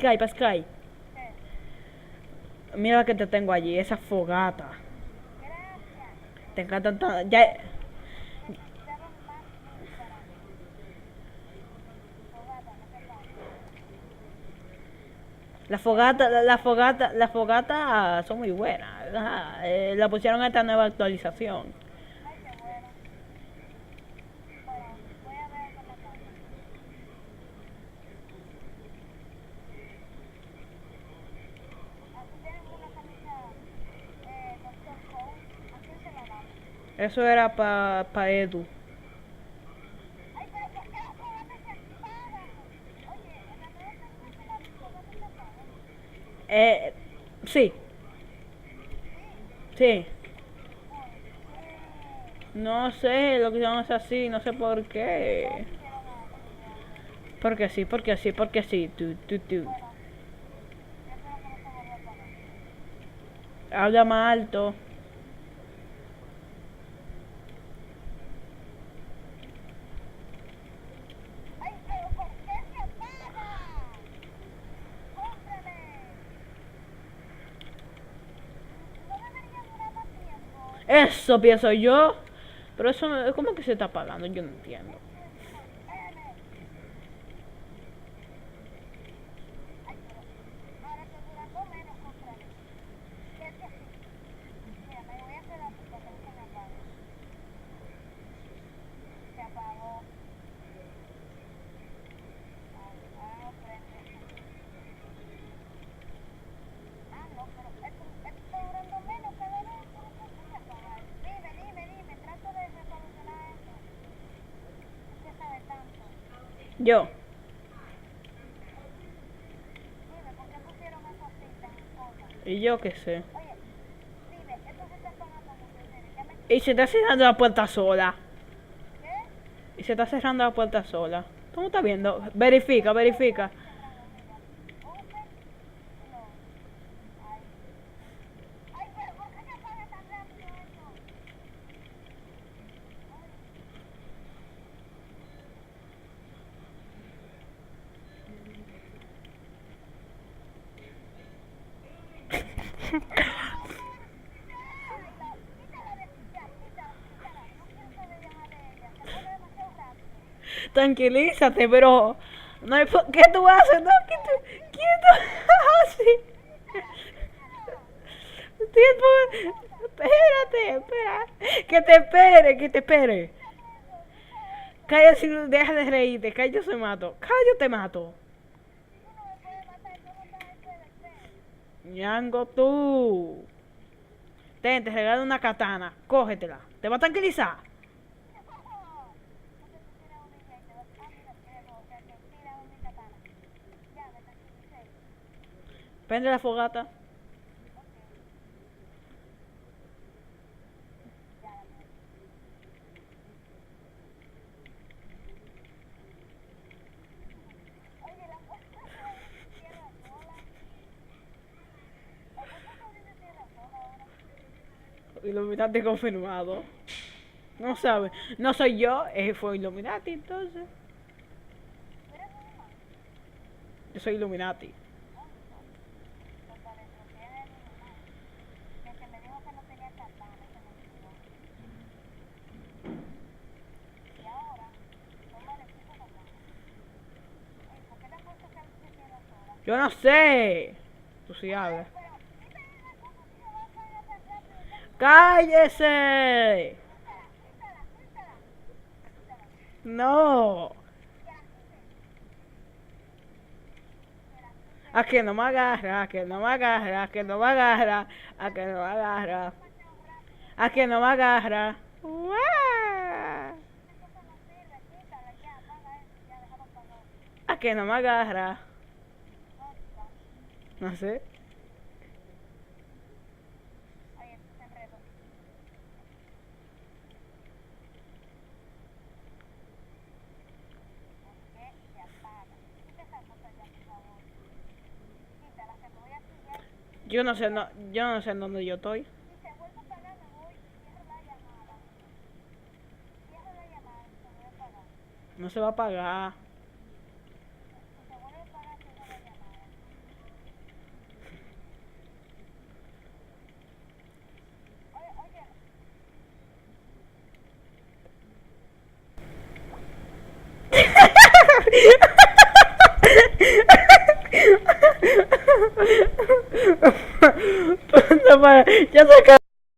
Sky, para Sky. Mira que te tengo allí, esa fogata. Te encantan tanto. Ya. La fogata son muy buenas. La pusieron en esta nueva actualización. Eso era para Edu. Eh, sí, sí. No sé, lo que llamamos así, no sé por qué. Porque sí, porque sí, porque sí. Tú. Habla más alto. Eso pienso yo. Pero eso es como que se está apagando, yo no entiendo. Yo. Y yo qué sé. Y se está cerrando la puerta sola. Y se está cerrando la puerta sola. ¿Tú no estás viendo? Verifica, verifica. Tranquilízate, pero no hay ¿qué tú haces? No, ¿qué tú haces? Tiempo, espérate, espera. Que te espere. Calla si deja de reírte, calla se mato. Calla te mato. Ñango tú. Te regalo una katana, cógetela. ¿Te va a tranquilizar? Prende la fogata. Illuminati confirmado. No sabe. No soy yo, fue Illuminati entonces. Yo soy Illuminati. Yo no sé. Tú sí hablas. ¡Cállese! No. A que no me agarra, a que no me agarra, a que no me agarra, a que no me agarra, a que no me agarra. ¡Uah! A que no me agarra. No sé. Yo no sé en dónde yo estoy. No se va a pagar. Ya se acabó.